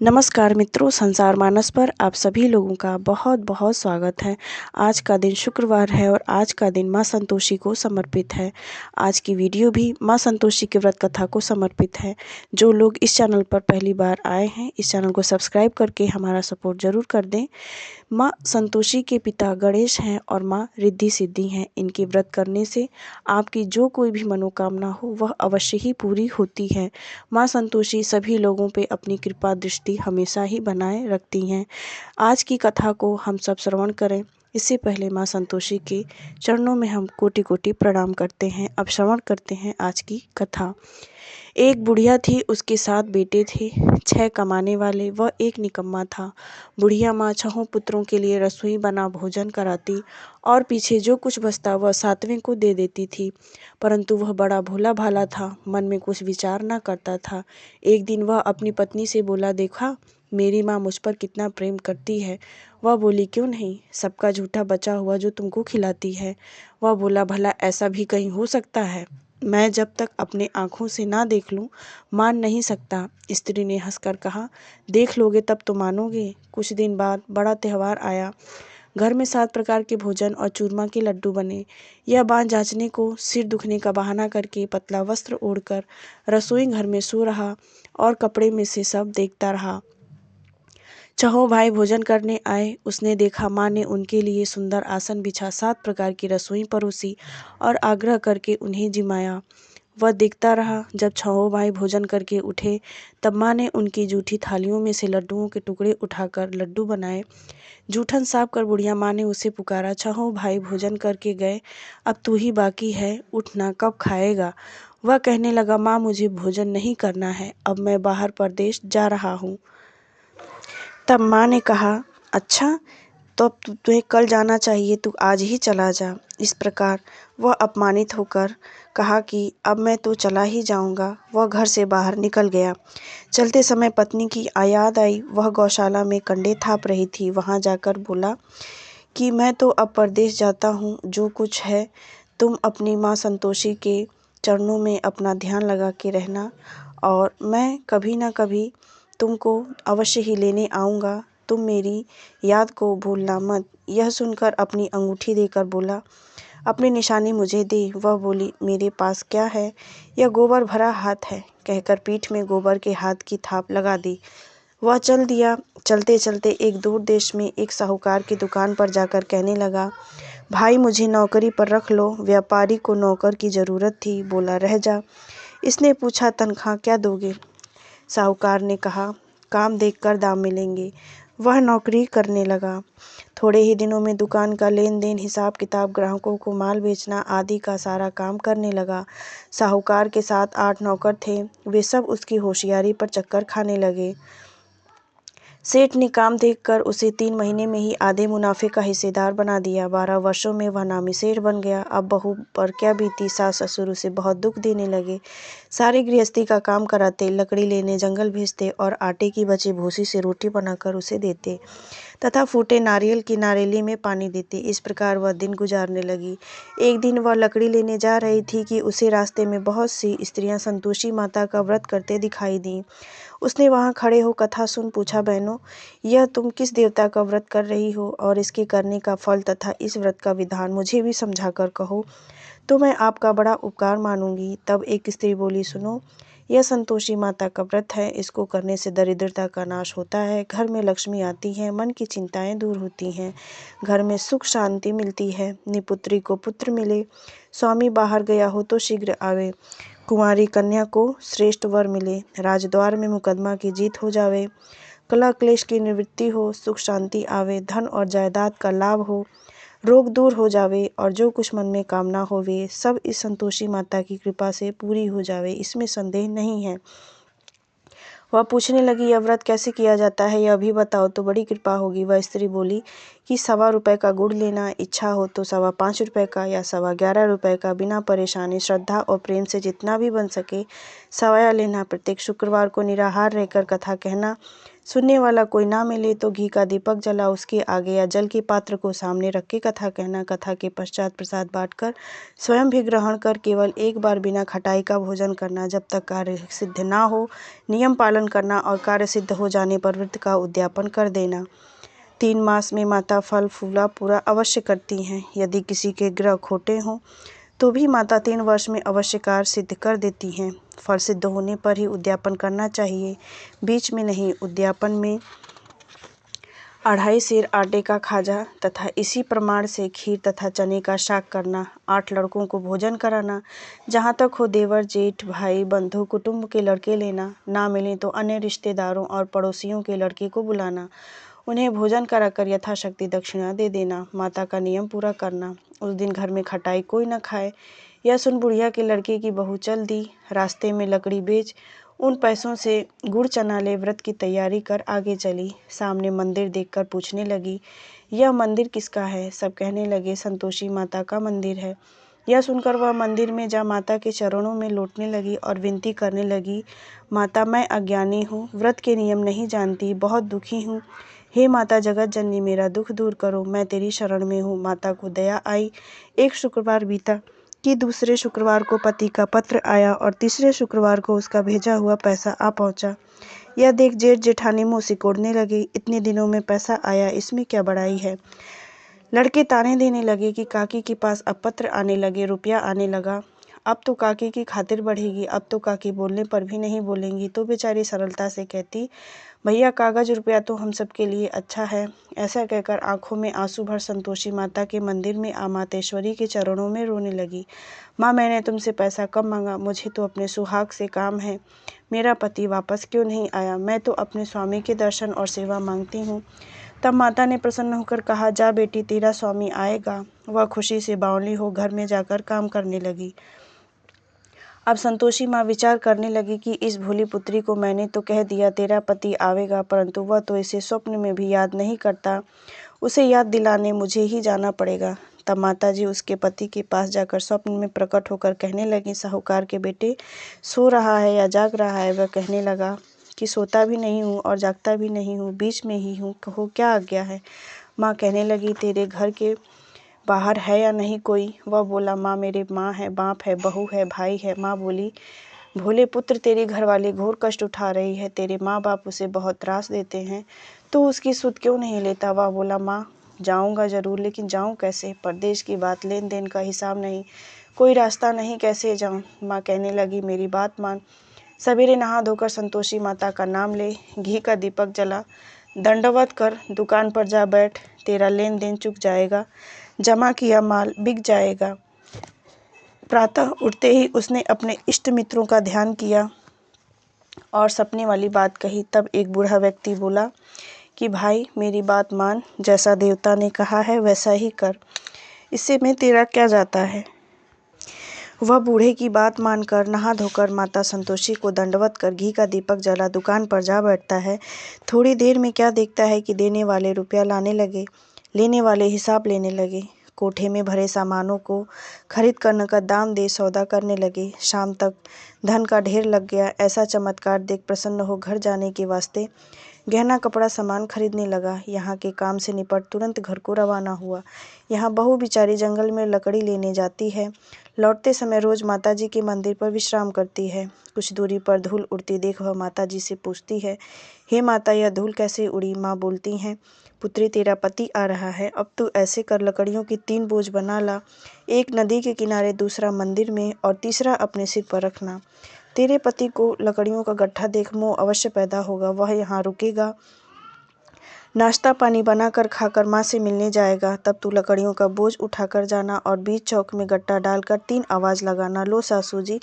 नमस्कार मित्रों, संसार मानस पर आप सभी लोगों का बहुत बहुत स्वागत है। आज का दिन शुक्रवार है और आज का दिन माँ संतोषी को समर्पित है। आज की वीडियो भी माँ संतोषी के व्रत कथा को समर्पित है। जो लोग इस चैनल पर पहली बार आए हैं, इस चैनल को सब्सक्राइब करके हमारा सपोर्ट ज़रूर कर दें। माँ संतोषी के पिता गणेश हैं और माँ रिद्धि सिद्धि हैं। इनके व्रत करने से आपकी जो कोई भी मनोकामना हो वह अवश्य ही पूरी होती है। माँ संतोषी सभी लोगों पे अपनी कृपा दृष्टि हमेशा ही बनाए रखती हैं। आज की कथा को हम सब श्रवण करें इससे पहले माँ संतोषी के चरणों में हम कोटि कोटि प्रणाम करते हैं। अब श्रवण करते हैं आज की कथा। एक बुढ़िया थी, उसके 7 बेटे थे, 6 कमाने वाले व एक निकम्मा था। बुढ़िया माँ 6 पुत्रों के लिए रसोई बना भोजन कराती और पीछे जो कुछ बचता वह 7वें को दे देती थी। परंतु वह बड़ा भोला भाला था, मन में कुछ विचार न करता था। एक दिन वह अपनी पत्नी से बोला, देखा मेरी माँ मुझ पर कितना प्रेम करती है। वह बोली, क्यों नहीं, सबका झूठा बचा हुआ जो तुमको खिलाती है। वह बोला, भला ऐसा भी कहीं हो सकता है? मैं जब तक अपने आँखों से ना देख लूं मान नहीं सकता। स्त्री ने हंसकर कहा, देख लोगे तब तो मानोगे। कुछ दिन बाद बड़ा त्यौहार आया। घर में 7 प्रकार के भोजन और चूरमा के लड्डू बने। यह बात जांचने को सिर दुखने का बहाना करके पतला वस्त्र ओढ़कर रसोई घर में सो रहा और कपड़े में से सब देखता रहा। 6 भाई भोजन करने आए। उसने देखा माँ ने उनके लिए सुंदर आसन बिछा 7 प्रकार की रसोई परोसी और आग्रह करके उन्हें जिमाया। वह देखता रहा। जब 6 भाई भोजन करके उठे तब माँ ने उनकी जूठी थालियों में से लड्डुओं के टुकड़े उठाकर लड्डू बनाए। जूठन साफ कर बुढ़िया माँ ने उसे पुकारा, 6 भाई भोजन करके गए, अब तू ही बाकी है, उठना, कब खाएगा? वह कहने लगा, माँ मुझे भोजन नहीं करना है, अब मैं बाहर परदेश जा रहा हूँ। तब माँ ने कहा, अच्छा तो अब तुम्हें कल जाना चाहिए, तू आज ही चला जा। इस प्रकार वह अपमानित होकर कहा कि अब मैं तो चला ही जाऊंगा। वह घर से बाहर निकल गया। चलते समय पत्नी की याद आई। वह गौशाला में कंडे थाप रही थी। वहां जाकर बोला कि मैं तो अब परदेश जाता हूँ, जो कुछ है तुम अपनी माँ संतोषी के चरणों में अपना ध्यान लगा के रहना और मैं कभी ना कभी तुमको अवश्य ही लेने आऊँगा। तुम मेरी याद को भूलना मत। यह सुनकर अपनी अंगूठी देकर बोला, अपनी निशानी मुझे दे। वह बोली, मेरे पास क्या है, यह गोबर भरा हाथ है, कहकर पीठ में गोबर के हाथ की थाप लगा दी। वह चल दिया। चलते चलते एक दूर देश में एक साहूकार की दुकान पर जाकर कहने लगा, भाई मुझे नौकरी पर रख लो। व्यापारी को नौकर की ज़रूरत थी, बोला रह जा। इसने पूछा, तनख्वाह क्या दोगे? साहूकार ने कहा, काम देखकर दाम मिलेंगे। वह नौकरी करने लगा। थोड़े ही दिनों में दुकान का लेन देन, हिसाब किताब, ग्राहकों को माल बेचना आदि का सारा काम करने लगा। साहूकार के साथ 8 नौकर थे। वे सब उसकी होशियारी पर चक्कर खाने लगे। सेठ ने काम देखकर उसे 3 महीने में ही आधे मुनाफे का हिस्सेदार बना दिया। 12 वर्षों में वह नामी सेठ बन गया। अब बहू पर क्या बीती, सास ससुर उसे बहुत दुख देने लगे। सारी गृहस्थी का काम कराते, लकड़ी लेने जंगल भेजते और आटे की बची भूसी से रोटी बनाकर उसे देते तथा फूटे नारियल की नारेली में पानी देते। इस प्रकार वह दिन गुजारने लगी। एक दिन वह लकड़ी लेने जा रही थी कि उसे रास्ते में बहुत सी स्त्रियां संतोषी माता का व्रत करते दिखाई दी। उसने वहां खड़े हो कथा सुन पूछा, बहनों, यह तुम किस देवता का व्रत कर रही हो और इसके करने का फल तथा इस व्रत का विधान मुझे भी समझाकर कहो, तो मैं आपका बड़ा उपकार मानूंगी। तब एक स्त्री बोली, सुनो, यह संतोषी माता का व्रत है। इसको करने से दरिद्रता का नाश होता है, घर में लक्ष्मी आती है, मन की चिंताएं दूर होती हैं, घर में सुख शांति मिलती है, निपुत्री को पुत्र मिले, स्वामी बाहर गया हो तो शीघ्र आवे, कुंवारी कन्या को श्रेष्ठ वर मिले, राजद्वार में मुकदमा की जीत हो जावे, कलह क्लेश की निवृत्ति हो, सुख शांति आवे, धन और जायदाद का लाभ हो, रोग दूर हो जावे और जो कुछ मन में कामना होवे सब इस संतोषी माता की कृपा से पूरी हो जावे, इसमें संदेह नहीं है। वह पूछने लगी, यह व्रत कैसे किया जाता है, यह भी बताओ तो बड़ी कृपा होगी। वह स्त्री बोली कि 1.25 रुपये का गुड़ लेना, इच्छा हो तो 5.25 रुपये का या 11.25 रुपये का, बिना परेशानी, श्रद्धा और प्रेम से जितना भी बन सके सवाया लेना। प्रत्येक शुक्रवार को निराहार रहकर कथा कहना, सुनने वाला कोई ना मिले तो घी का दीपक जला उसके आगे या जल के पात्र को सामने रख के कथा कहना। कथा के पश्चात प्रसाद बांटकर स्वयं भी ग्रहण कर केवल एक बार बिना खटाई का भोजन करना। जब तक कार्य सिद्ध ना हो नियम पालन करना और कार्य सिद्ध हो जाने पर व्रत का उद्यापन कर देना। 3 मास में माता फल फूला पूरा अवश्य करती हैं। यदि किसी के ग्रह खोटे हों तो भी माता 3 वर्ष में अवश्य कार्य सिद्ध कर देती हैं। फल सिद्ध होने पर ही उद्यापन करना चाहिए, बीच में नहीं। उद्यापन में 2.5 सेर आटे का खाजा तथा इसी प्रमाण से खीर तथा चने का शाक करना। 8 लड़कों को भोजन कराना। जहाँ तक हो देवर जेठ भाई बंधु कुटुंब के लड़के लेना। ना मिले तो अन्य रिश्तेदारों और पड़ोसियों के लड़के को बुलाना। उन्हें भोजन कराकर यथाशक्ति दक्षिणा दे देना। माता का नियम पूरा करना। उस दिन घर में खटाई कोई न खाए। यह सुन बुढ़िया के लड़के की बहू चल दी। रास्ते में लकड़ी बेच उन पैसों से गुड़ चना ले व्रत की तैयारी कर आगे चली। सामने मंदिर देखकर पूछने लगी, यह मंदिर किसका है? सब कहने लगे, संतोषी माता का मंदिर है। यह सुनकर वह मंदिर में जा माता के चरणों में लौटने लगी और विनती करने लगी, माता मैं अज्ञानी हूँ, व्रत के नियम नहीं जानती, बहुत दुखी हूँ। हे माता जगत जननी मेरा दुख दूर करो, मैं तेरी शरण में हूँ। माता को दया आई। एक शुक्रवार बीता कि दूसरे शुक्रवार को पति का पत्र आया और तीसरे शुक्रवार को उसका भेजा हुआ पैसा आ पहुंचा। यह देख जेठ जेठानी मुँह सिकोड़ने लगे, इतने दिनों में पैसा आया, इसमें क्या बड़ाई है। लड़के ताने देने लगे कि काकी के पास अब पत्र आने लगे, रुपया आने लगा, अब तो काकी की खातिर बढ़ेगी। अब तो काकी बोलने पर भी नहीं बोलेंगी। तो बेचारी सरलता से कहती, भैया कागज रुपया तो हम सब के लिए अच्छा है। ऐसा कहकर आंखों में आंसू भर संतोषी माता के मंदिर में मातेश्वरी के चरणों में रोने लगी। माँ मैंने तुमसे पैसा कब मांगा? मुझे तो अपने सुहाग से काम है। मेरा पति वापस क्यों नहीं आया? मैं तो अपने स्वामी के दर्शन और सेवा मांगती हूँ। तब माता ने प्रसन्न होकर कहा, जा बेटी तेरा स्वामी आएगा। वह खुशी से बावली हो घर में जाकर काम करने लगी। अब संतोषी माँ विचार करने लगी कि इस भोली पुत्री को मैंने तो कह दिया तेरा पति आवेगा, परंतु वह तो इसे स्वप्न में भी याद नहीं करता। उसे याद दिलाने मुझे ही जाना पड़ेगा। तब माताजी उसके पति के पास जाकर स्वप्न में प्रकट होकर कहने लगी, साहूकार के बेटे सो रहा है या जाग रहा है? वह कहने लगा कि सोता भी नहीं हूँ और जागता भी नहीं हूँ, बीच में ही हूँ, कहो क्या आज्ञा है। माँ कहने लगी, तेरे घर के बाहर है या नहीं कोई? वह बोला, माँ मेरे माँ है, बाप है, बहू है, भाई है। माँ बोली, भोले पुत्र तेरी घरवाली घोर कष्ट उठा रही है, तेरे माँ बाप उसे बहुत त्रास देते हैं, तो उसकी सुध क्यों नहीं लेता? वह बोला, माँ जाऊँगा जरूर, लेकिन जाऊँ कैसे? परदेश की बात, लेन देन का हिसाब नहीं, कोई रास्ता नहीं, कैसे जाऊँ? माँ कहने लगी, मेरी बात मान, सवेरे नहा धोकर संतोषी माता का नाम ले, घी का दीपक जला, दंडवत कर, दुकान पर जा बैठ, तेरा लेन देन चुक जाएगा, जमा किया माल बिक जाएगा। प्रातः उठते ही उसने अपने इष्ट मित्रों का ध्यान किया और सपने वाली बात कही। तब एक बूढ़ा व्यक्ति बोला कि भाई मेरी बात मान, जैसा देवता ने कहा है वैसा ही कर, इससे में तेरा क्या जाता है। वह बूढ़े की बात मानकर नहा धोकर माता संतोषी को दंडवत कर घी का दीपक जला दुकान पर जा बैठता है। थोड़ी देर में क्या देखता है कि देने वाले रुपया लाने लगे, लेने वाले हिसाब लेने लगे, कोठे में भरे सामानों को खरीद कर नकद दाम दे सौदा करने लगे। शाम तक धन का ढेर लग गया। ऐसा चमत्कार देख प्रसन्न हो घर जाने के वास्ते गहना कपड़ा सामान खरीदने लगा। यहाँ के काम से निपट तुरंत घर को रवाना हुआ। यहाँ बहू बिचारी जंगल में लकड़ी लेने जाती है। लौटते समय रोज माताजी के मंदिर पर विश्राम करती है। कुछ दूरी पर धूल उड़ती देख वह माताजी से पूछती है, हे माता यह धूल कैसे उड़ी? माँ बोलती हैं, पुत्री तेरा पति आ रहा है, अब तू ऐसे कर लकड़ियों की 3 बोझ बना ला, एक नदी के किनारे, दूसरा मंदिर में और तीसरा अपने सिर पर रखना। तेरे पति को लकड़ियों का गड्ढा देख मोह अवश्य पैदा होगा, वह यहाँ रुकेगा, नाश्ता पानी बनाकर खाकर माँ से मिलने जाएगा। तब तू लकड़ियों का बोझ उठाकर जाना और बीच चौक में गट्टा डालकर 3 आवाज़ लगाना, लो सासू जी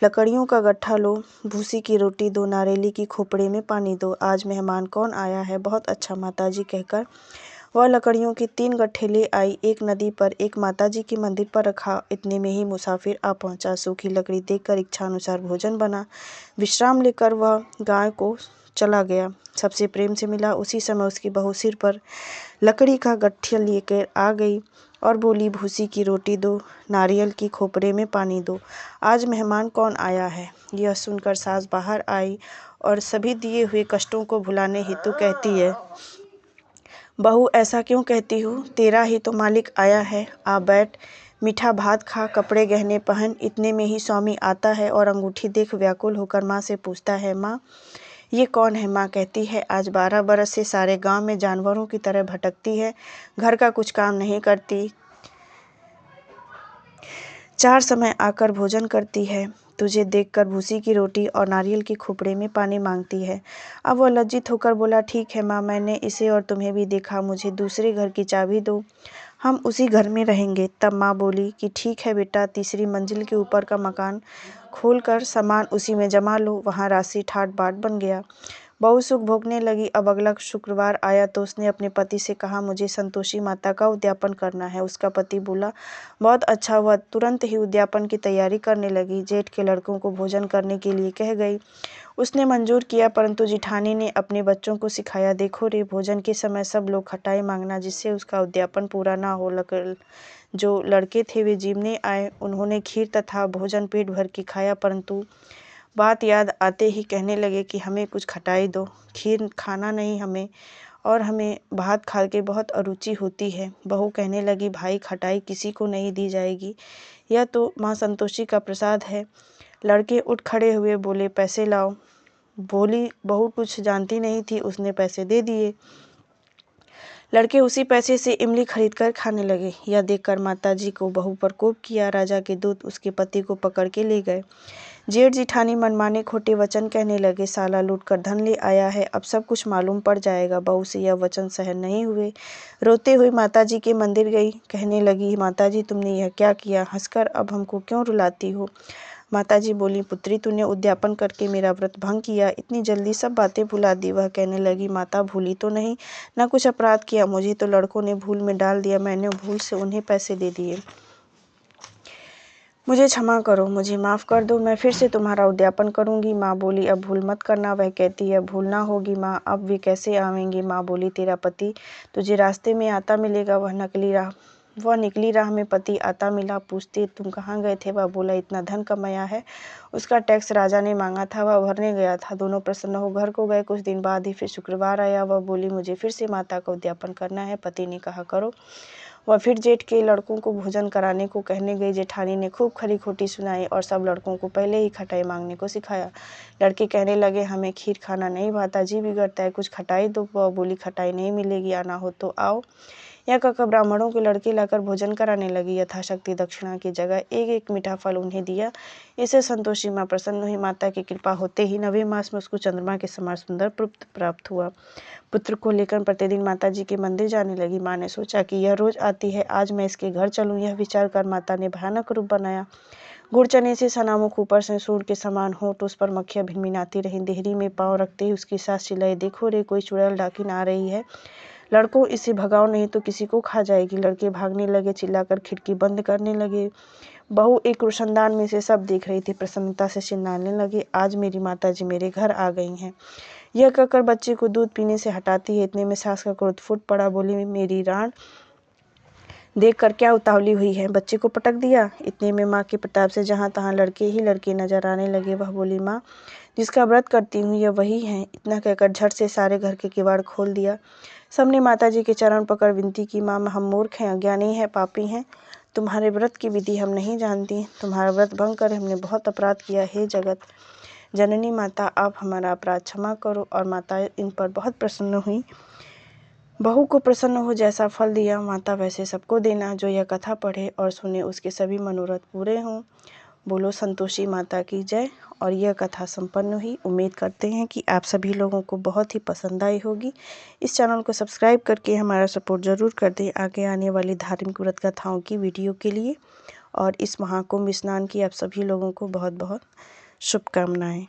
लकड़ियों का गट्ठा लो, भूसी की रोटी दो, नारेली की खोपड़े में पानी दो, आज मेहमान कौन आया है? बहुत अच्छा माताजी कहकर वह लकड़ियों की 3 गट्ठे ले आई। एक नदी पर, एक माताजी के मंदिर पर रखा। इतने में ही मुसाफिर आ पहुंचा। सूखी लकड़ी देखकर इच्छानुसार भोजन बना। विश्राम लेकर वह गाय को चला गया। सबसे प्रेम से मिला। उसी समय उसकी बहू सिर पर लकड़ी का गट्ठा लेकर आ गई और बोली, भूसी की रोटी दो, नारियल की खोपरे में पानी दो, आज मेहमान कौन आया है? यह सुनकर सास बाहर आई और सभी दिए हुए कष्टों को भुलाने हेतु कहती है, बहू ऐसा क्यों कहती हो, तेरा ही तो मालिक आया है, आ बैठ, मीठा भात खा, कपड़े गहने पहन। इतने में ही स्वामी आता है और अंगूठी देख व्याकुल होकर माँ से पूछता है, माँ ये कौन है। माँ कहती है, आज 12 बरस से सारे गांव में जानवरों की तरह भटकती है, घर का कुछ काम नहीं करती, 4 समय आकर भोजन करती है, तुझे देखकर भूसी की रोटी और नारियल की खोपड़े में पानी मांगती है। अब वह लज्जित होकर बोला, ठीक है माँ, मैंने इसे और तुम्हें भी देखा, मुझे दूसरे घर की चाबी दो, हम उसी घर में रहेंगे। तब माँ बोली कि ठीक है बेटा, तीसरी मंजिल के ऊपर का मकान खोलकर सामान उसी में जमा लो। वहाँ राशि ठाट बाट बन गया। बहू सुख भोगने लगी। अब अगला शुक्रवार आया तो उसने अपने पति से कहा, मुझे संतोषी माता का उद्यापन करना है। उसका पति बोला, बहुत अच्छा हुआ। तुरंत ही उद्यापन की तैयारी करने लगी। जेठ के लड़कों को भोजन करने के लिए कह गई। उसने मंजूर किया, परंतु जिठानी ने अपने बच्चों को सिखाया, देखो रे, भोजन के समय सब लोग खटाई मांगना, जिससे उसका उद्यापन पूरा ना हो। जो लड़के थे वे जीवने आए। उन्होंने खीर तथा भोजन पेट भर के खाया, परंतु बात याद आते ही कहने लगे कि हमें कुछ खटाई दो, खीर खाना नहीं हमें, और हमें भात खा के बहुत अरुचि होती है। बहू कहने लगी, भाई खटाई किसी को नहीं दी जाएगी, यह तो माँ संतोषी का प्रसाद है। लड़के उठ खड़े हुए, बोले पैसे लाओ। बोली बहू कुछ जानती नहीं थी, उसने पैसे दे दिए। लड़के उसी पैसे से इमली खरीदकर खाने लगे। यह देखकर माताजी को बहू पर कोप किया। राजा के दूत उसके पति को पकड़ के ले गए। जेठ जिठानी मनमाने खोटे वचन कहने लगे, साला लूट कर धन ले आया है, अब सब कुछ मालूम पड़ जाएगा। बहू से यह वचन सहन नहीं हुए। रोते हुए माताजी के मंदिर गई। कहने लगी, माताजी तुमने यह क्या किया, हंसकर अब हमको क्यों रुलाती हो। माताजी बोली, पुत्री तूने उद्यापन करके मेरा व्रत भंग किया, इतनी जल्दी सब बातें भुला दी। वह कहने लगी, माता भूली तो नहीं, ना कुछ अपराध किया, मुझे तो लड़कों ने भूल में डाल दिया, मैंने भूल से उन्हें पैसे दे दिए, मुझे क्षमा करो, मुझे माफ़ कर दो, मैं फिर से तुम्हारा उद्यापन करूंगी। माँ बोली, अब भूल मत करना। वह कहती है, भूल ना होगी माँ, अब वे कैसे आवेंगे। माँ बोली, तेरा पति तुझे रास्ते में आता मिलेगा। वह निकली राह में पति आता मिला। पूछते, तुम कहाँ गए थे। वह बोला, इतना धन कमाया है, उसका टैक्स राजा ने मांगा था, वह भरने गया था। दोनों प्रसन्न हो घर को गए। कुछ दिन बाद ही फिर शुक्रवार आया। वह बोली, मुझे फिर से माता का उद्यापन करना है। पति ने कहा, करो। वह फिर जेठ के लड़कों को भोजन कराने को कहने गई। जेठानी ने खूब खरी खोटी सुनाई और सब लड़कों को पहले ही खटाई मांगने को सिखाया। लड़के कहने लगे, हमें खीर खाना नहीं भाता, जी बिगड़ता है, कुछ खटाई दो। वह बोली, खटाई नहीं मिलेगी, आना हो तो आओ। यह कहकर ब्राह्मणों के लड़के लाकर भोजन कराने लगी। यथाशक्ति दक्षिणा की जगह एक एक मीठा फल उन्हें दिया। इससे संतोषी माँ प्रसन्न हुई। माता की कृपा होते ही 9वें मास में उसको चंद्रमा के समान सुंदर पुत्र प्राप्त हुआ। पुत्र को लेकर प्रतिदिन माताजी के मंदिर जाने लगी। माँ ने सोचा कि यह रोज आती है, आज मैं इसके घर चलूं। यह विचार कर माता ने भयानक रूप बनाया। गुड़ चने से सनामुख, ऊपर से सूंड के समान होंठ, उस पर मक्खियाँ भिनभिनाती रहीं। देहरी में पाँव रखते ही उसकी सास चिल्लाई, देखो रे, कोई चुड़ैल डाकिन आ रही है, लड़कों इसे भगाओ, नहीं तो किसी को खा जाएगी। लड़के भागने लगे, चिल्लाकर खिड़की बंद करने लगे। बहू एक रोशनदान में से सब देख रही थी। प्रसन्नता से चिल्लाने लगे, आज मेरी माताजी मेरे घर आ गई हैं। यह कहकर बच्चे को दूध पीने से हटाती है। इतने में सास का क्रोध फूट पड़ा। बोली, मेरी राण देख कर क्या उतावली हुई है, बच्चे को पटक दिया। इतने में माँ के प्रताप से जहाँ तहाँ लड़के ही लड़के नजर आने लगे। वह बोली, माँ जिसका व्रत करती हूँ यह वही है। इतना कहकर झट से सारे घर के किवाड़ खोल दिया। सबने माताजी के चरण पकड़ विनती की, माँ हम मूर्ख हैं, अज्ञानी हैं, पापी हैं, तुम्हारे व्रत की विधि हम नहीं जानती, तुम्हारा व्रत भंग कर हमने बहुत अपराध किया। हे जगत जननी माता, आप हमारा अपराध क्षमा करो। और माता इन पर बहुत प्रसन्न हुई। बहू को प्रसन्न हो जैसा फल दिया, माता वैसे सबको देना। जो यह कथा पढ़े और सुने उसके सभी मनोरथ पूरे हों। बोलो संतोषी माता की जय। और यह कथा संपन्न हुई। उम्मीद करते हैं कि आप सभी लोगों को बहुत ही पसंद आई होगी। इस चैनल को सब्सक्राइब करके हमारा सपोर्ट ज़रूर कर दें आगे आने वाली धार्मिक व्रत कथाओं की वीडियो के लिए। और इस महाकुंभ स्नान की आप सभी लोगों को बहुत बहुत शुभकामनाएं।